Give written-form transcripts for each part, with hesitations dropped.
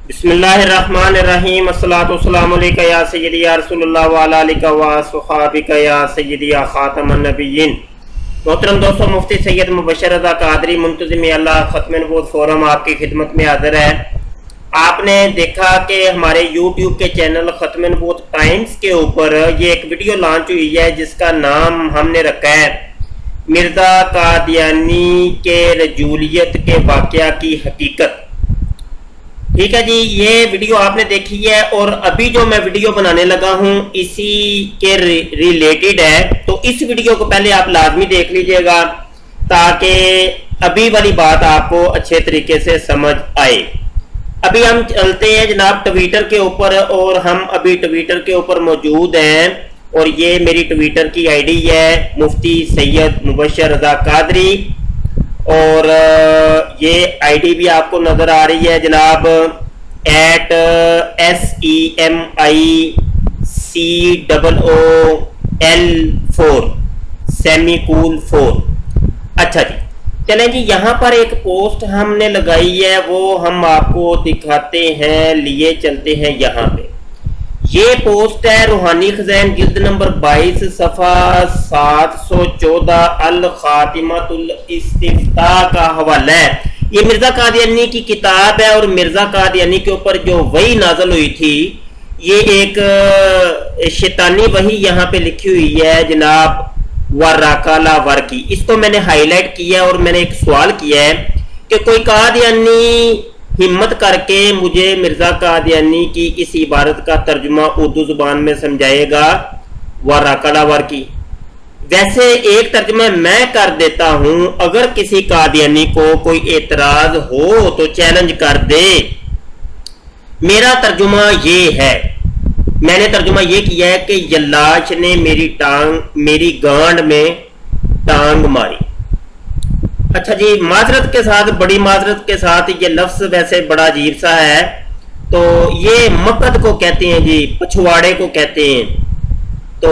बिस्मिल्लाहिर्रहमानिर्रहीम अस्सलातु वस्सलामु अलैका या सय्यदी या रसूलुल्लाह व अला आलिका व अस्हाबिका या सय्यदी या खातमन नबिय्यीन। मोहतरम दोस्तों, मुफ्ती सैयद मुबशर रज़ा कादरी मुंतज़िम अल्लाह खत्म नबूवत फोरम आपकी खिदमत में हाजिर है। आपने देखा कि हमारे यूट्यूब के चैनल खत्म नबूवत टाइम्स के ऊपर ये एक वीडियो लॉन्च हुई है जिसका नाम हमने रखा है मिर्ज़ा कादियानी के रजूलियत के वाक़या की हकीकत। ठीक है जी, ये वीडियो आपने देखी है और अभी जो मैं वीडियो बनाने लगा हूं इसी के रिलेटेड है, तो इस वीडियो को पहले आप लाजमी देख लीजिएगा ताकि अभी वाली बात आपको अच्छे तरीके से समझ आए। अभी हम चलते हैं जनाब ट्विटर के ऊपर और हम अभी ट्विटर के ऊपर मौजूद हैं और ये मेरी ट्विटर की आईडी है मुफ्ती सैयद मुबशर रज़ा कादरी और ये आईडी भी आपको नजर आ रही है जनाब @SEMICOOL4 सेमीकूल 4। अच्छा जी, चलें जी, यहाँ पर एक पोस्ट हमने लगाई है वो हम आपको दिखाते हैं, लिए चलते हैं यहाँ पे। ये पोस्ट है रूहानी खज़ाइन जिल्द नंबर 22 सफ़ा 714 अल खातिमतुल इस्तिफ्ता का हवाला है। ये मिर्जा कादियानी की किताब है और मिर्जा कादियानी के ऊपर जो वही नाजल हुई थी ये एक शैतानी वही यहाँ पे लिखी हुई है जनाब वराकाला वर्की। इसको मैंने हाईलाइट किया और मैंने एक सवाल किया है कि कोई कादियानी हिम्मत करके मुझे मिर्जा कादियानी की इस इबारत का तर्जुमा उर्दू जुबान में समझाएगा वराकाला वर्की। वैसे एक तर्जुमा मैं कर देता हूं, अगर किसी कादियानी को कोई एतराज हो तो चैलेंज कर दे। मेरा तर्जुमा ये है, मैंने तर्जुमा ये किया है कि यल्लाश ने मेरी गांड में टांग मारी। अच्छा जी, माजरत के साथ, बड़ी माजरत के साथ, ये लफ्ज वैसे बड़ा अजीब सा है। तो ये मकद को कहते हैं जी, पछवाड़े को कहते हैं। तो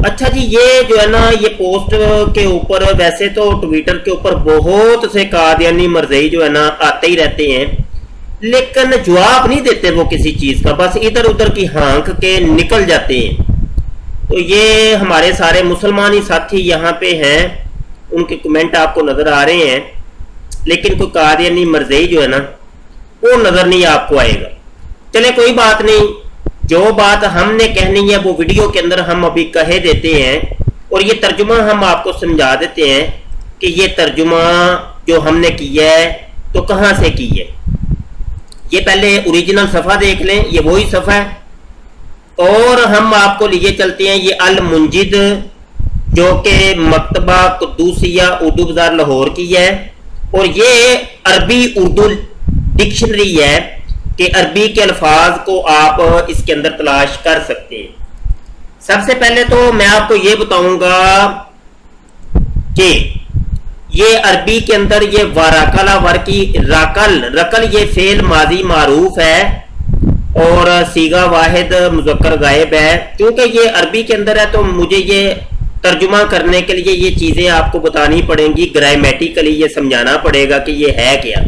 अच्छा जी, ये जो है ना ये पोस्ट के ऊपर वैसे तो ट्विटर के ऊपर बहुत से कादियानी मरज़ई जो है ना आते ही रहते हैं, लेकिन जवाब नहीं देते वो किसी चीज का, बस इधर उधर की हाँक के निकल जाते हैं। तो ये हमारे सारे मुसलमान ही साथी यहाँ पे हैं, उनके कमेंट आपको नजर आ रहे हैं, लेकिन कोई कादियानी मरज़ई जो है ना वो नजर नहीं आपको आएगा। चले कोई बात नहीं, जो बात हमने कहनी है वो वीडियो के अंदर हम अभी कहे देते हैं और ये तर्जुमा हम आपको समझा देते हैं कि ये तर्जुमा जो हमने किया है तो कहाँ से की है। ये पहले ओरिजिनल सफ़ा देख लें, ये वही सफ़ा है और हम आपको लिए चलते हैं ये अल मुंजिद जो कि मकतबा कुद्दूसिया उर्दू बाजार लाहौर की है और ये अरबी उर्दू डिक्शनरी है कि अरबी के अल्फाज को आप इसके अंदर तलाश कर सकते हैं। सबसे पहले तो मैं आपको ये बताऊंगा कि ये अरबी के अंदर ये वाराकला वर्की, रकल ये फेल माजी मारूफ है और सीगा वाहिद मुज़क्कर गायब है। क्योंकि ये अरबी के अंदर है तो मुझे ये तर्जुमा करने के लिए ये चीजें आपको बतानी पड़ेंगी, ग्रामेटिकली ये समझाना पड़ेगा कि ये है क्या।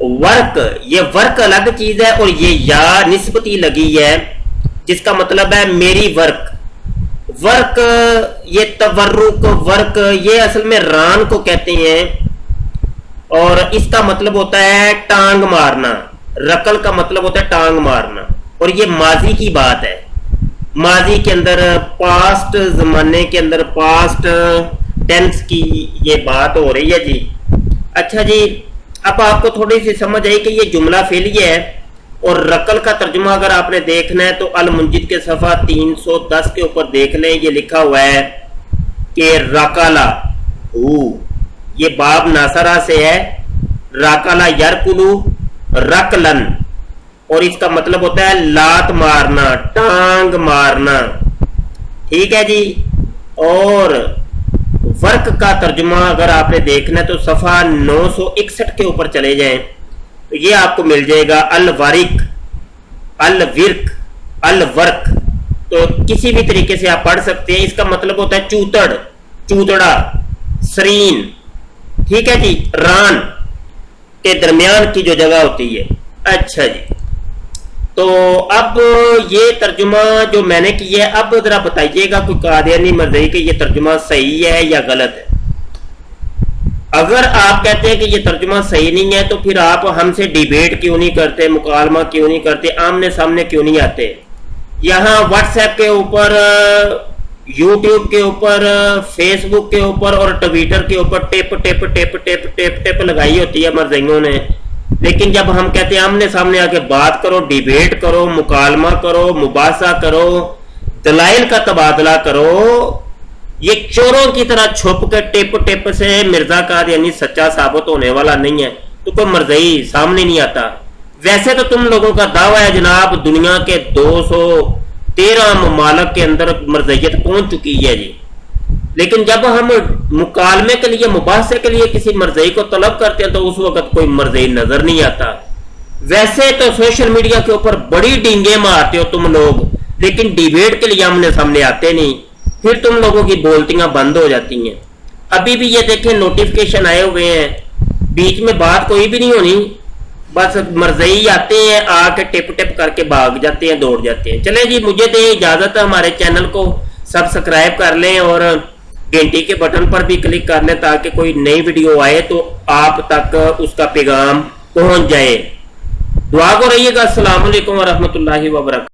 वर्क, ये वर्क अलग चीज है और ये या निस्बती लगी है जिसका मतलब है मेरी वर्क। वर्क ये तवर्रुक वर्क ये असल में रान को कहते हैं और इसका मतलब होता है टांग मारना। रकल का मतलब होता है टांग मारना और ये माजी की बात है। माजी के अंदर पास्ट जमाने के अंदर पास्ट टेंस की ये बात हो रही है जी। अच्छा जी, अब आपको थोड़ी सी समझ आई कि ये जुमला फेलिए है और रकल का तर्जुमा अगर आपने देखना है तो अल मुंजिद के सफ़ा 310 के ऊपर देख लें, ये लिखा हुआ है कि रकाला ये बाब नासरा से है, रकाला यरकुलू रकलन और इसका मतलब होता है लात मारना, टांग मारना। ठीक है जी। और वर्क का तर्जुमा अगर आपने देखना है तो सफ़ा 961 के ऊपर चले जाएं तो ये आपको मिल जाएगा अल वारिक, अल विर्क, अल वर्क। तो किसी भी तरीके से आप पढ़ सकते हैं। इसका मतलब होता है चूतड़, चूतड़ा, सरीन। ठीक है जी, रान के दरमियान की जो जगह होती है अच्छा जी, तो अब ये तर्जुमा जो मैंने किया है, अब जरा बताइएगा कोई कादियानी मर्ज़ई कि ये तर्जुमा सही है या गलत है। अगर आप कहते हैं कि ये तर्जुमा सही नहीं है तो फिर आप हमसे डिबेट क्यों नहीं करते, मुकालमा क्यों नहीं करते, आमने सामने क्यों नहीं आते। यहाँ व्हाट्सएप के ऊपर, यूट्यूब के ऊपर, फेसबुक के ऊपर और ट्विटर के ऊपर tip tip tip tip tip tip लगाई होती है मर्ज़इयों ने, लेकिन जब हम कहते हैं आमने सामने आके बात करो, डिबेट करो, मुकालमा करो, मुबासा करो, दलाइल का तबादला करो, ये चोरों की तरह छुप के टिप टिप से मिर्जा कादियानी सच्चा साबित होने वाला नहीं है, तो कोई मर्ज़ई सामने नहीं आता। वैसे तो तुम लोगों का दावा है जनाब दुनिया के 213 ममालक के अंदर मर्ज़इयत पहुंच चुकी है जी, लेकिन जब हम मुकालमे के लिए, मुबासे के लिए किसी मर्ज़ई को तलब करते हैं तो उस वक्त कोई मर्ज़ई नजर नहीं आता। वैसे तो सोशल मीडिया के ऊपर बड़ी डींगे मारते हो तुम लोग, लेकिन डिबेट के लिए आमने सामने आते नहीं, फिर तुम लोगों की बोलतियां बंद हो जाती हैं। अभी भी ये देखें नोटिफिकेशन आए हुए हैं, बीच में बात कोई भी नहीं होनी, बस मर्ज़ई आते हैं, आके टिप टिप करके भाग जाते हैं, दौड़ जाते हैं। चले जी, मुझे दें इजाजत, हमारे चैनल को सब्सक्राइब कर लें और घंटी के बटन पर भी क्लिक कर लें ताकि कोई नई वीडियो आए तो आप तक उसका पैगाम पहुंच जाए। दुआ को रहिएगा। अस्सलाम वालेकुम व रहमतुल्लाहि व बरकातहू।